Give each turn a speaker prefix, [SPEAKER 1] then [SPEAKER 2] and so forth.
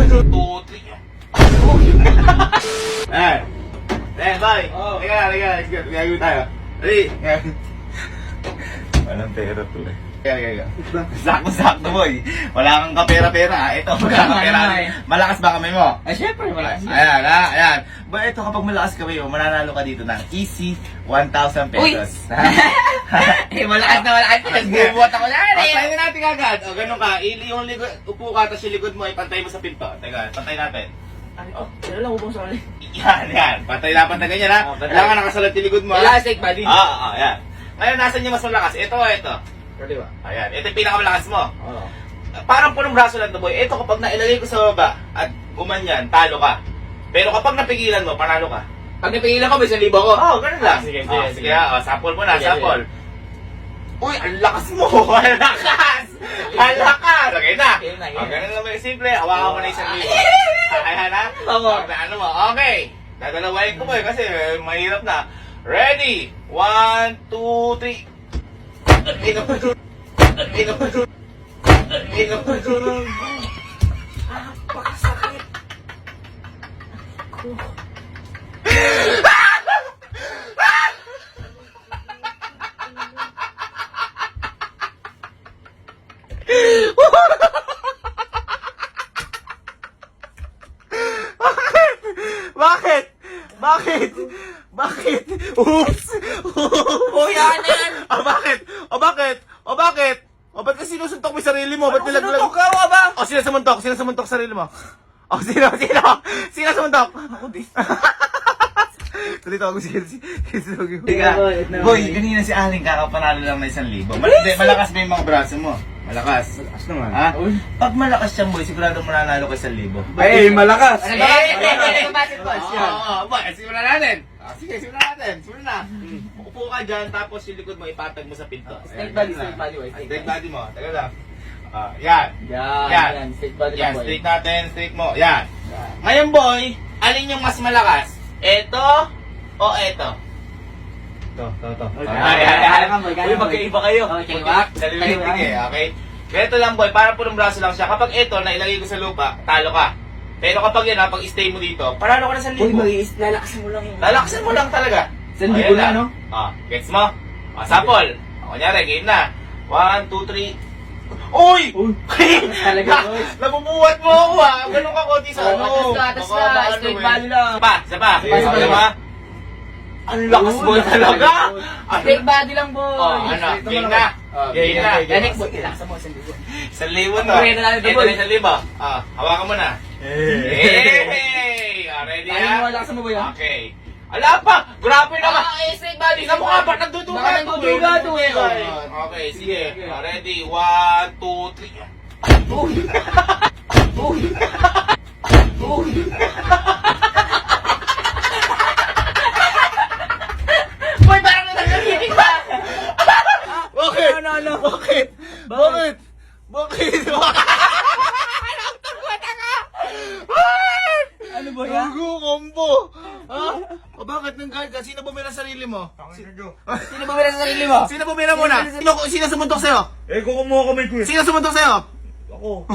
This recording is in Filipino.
[SPEAKER 1] 2, 3. Eh, bye. Liga na. Gagawin tayo. Ready? Walang pera to eh. Kaya. Sakto boy. Wala kang kapera-pera. Ito, kapera. Malakas ba kamay mo?
[SPEAKER 2] Ay, syempre, malakas.
[SPEAKER 1] Ayan. Ba, ito kapag malakas kamay mo, mananalo ka dito ng easy 1,000 pesos.
[SPEAKER 2] Malakas na malakas. Nagbubuhat ako na.
[SPEAKER 1] Patayin natin agad. O, ganun ka. Yung likod, upo ka, tapos yung likod mo, ipantay mo sa pinto. Teka, pantay natin.
[SPEAKER 2] Ano lang upong sa ulit?
[SPEAKER 1] Yan. Pantay ganyan ha. Kailangan nakasalat yung likod mo.
[SPEAKER 2] Elastic body.
[SPEAKER 1] Yan. Ngayon, nasan yung mas malakas? Ito.
[SPEAKER 2] Kaliwa.
[SPEAKER 1] Ayan. Ito yung pinakamalakas mo.
[SPEAKER 2] Oo.
[SPEAKER 1] Parang punong braso lang to boy. Ito kapag nailagay ko sa baba at gumanyan, talo ka. Pero kapag napigilan mo, panalo ka.
[SPEAKER 2] Pag napigilan ko, may 1,000 ko.
[SPEAKER 1] Ganun lang.
[SPEAKER 2] Sige.
[SPEAKER 1] Sample mo na,
[SPEAKER 2] Sige.
[SPEAKER 1] sample. Uy, ang lakas mo! Ang lakas! Lagay na! Ganun lang may simple. Hawakan mo na 1,000. Ayan ha? Ano mo? Okay. Dadalawain ko boy kasi mahirap na. Ready? 1, 2, 3. Pakasakit. Bakit? Oops!
[SPEAKER 2] Yan!
[SPEAKER 1] Bakit? Ba't ka sinusuntok mo yung sarili mo? Ba't nilaglag?
[SPEAKER 2] Sinutok ka ba?
[SPEAKER 1] Sino sumuntok sarili mo? Sino sumuntok? Ako din. Dito ako Boy, kanina si Aling kakapanalo lang na 1,000. Malakas ba yung mga braso mo? Malakas naman. Ha? Pag malakas siyang boy, sigurado mananalo ka 1,000.
[SPEAKER 3] Ay, malakas!
[SPEAKER 1] Simulan natin. Simulan na. Upo ka dyan, tapos yung likod mo ipatag mo sa pinto.
[SPEAKER 2] Straight body.
[SPEAKER 1] Straight body mo. Taga lang. Yan.
[SPEAKER 2] Straight body
[SPEAKER 1] Yan,
[SPEAKER 2] lang, boy.
[SPEAKER 1] straight natin, straight mo. Yan. Ngayon boy, alin yung mas malakas? Ito o ito? Ito.
[SPEAKER 2] Uy, magkaiba kayo.
[SPEAKER 1] Dalilintig okay? Ganito lang boy, para pulong braso lang siya. Kapag ito, nailagay ko sa lupa, talo ka. Pero kapag yan, pag stay mo dito, panalo ka na 1,000.
[SPEAKER 2] Lalakasan mo lang yun.
[SPEAKER 1] Lalakasan mo lang talaga.
[SPEAKER 2] 1,000 na, no?
[SPEAKER 1] Gets mo? Sample. Kunyari, game na. 1, 2, 3. Uy!
[SPEAKER 2] Talaga, boy.
[SPEAKER 1] Nabubuhat mo ako Ganun ka konti sa ano.
[SPEAKER 2] Atas na. Straight body lang.
[SPEAKER 1] Isa pa. Ang lakas mo talaga.
[SPEAKER 2] Straight body lang, boy.
[SPEAKER 1] Game na. Game na.
[SPEAKER 2] Next, boy. Lalakasan mo 1,000.
[SPEAKER 1] 1,000 na.
[SPEAKER 2] Okay, na
[SPEAKER 1] Ito
[SPEAKER 2] boy.
[SPEAKER 1] na 1,000. Hawakan mo na. Hey! Ready
[SPEAKER 2] Ayaw mo, lalakasan mo, boy, ha?
[SPEAKER 1] Okay. Ala pa! Grabe naman!
[SPEAKER 2] Straight body.
[SPEAKER 1] Tingnan mo nga, ba't nagduduga
[SPEAKER 2] Baka nagduduga to eh.
[SPEAKER 1] Okay, sige. Ready? 1, 2, 3. Boy, parang nagkakinig ba? Bakit? Bakit?
[SPEAKER 2] Ano ba yan?
[SPEAKER 1] Gago, combo! O bakit nang kahit ka? Sino bumira sa sarili mo?
[SPEAKER 2] Sino ba sa sarili mo?
[SPEAKER 1] Sino bumira muna? Sino sumuntok sa'yo?
[SPEAKER 3] Eh, kung kumuha kamay ko eh.
[SPEAKER 1] Sino sumuntok sa'yo?
[SPEAKER 3] Ako.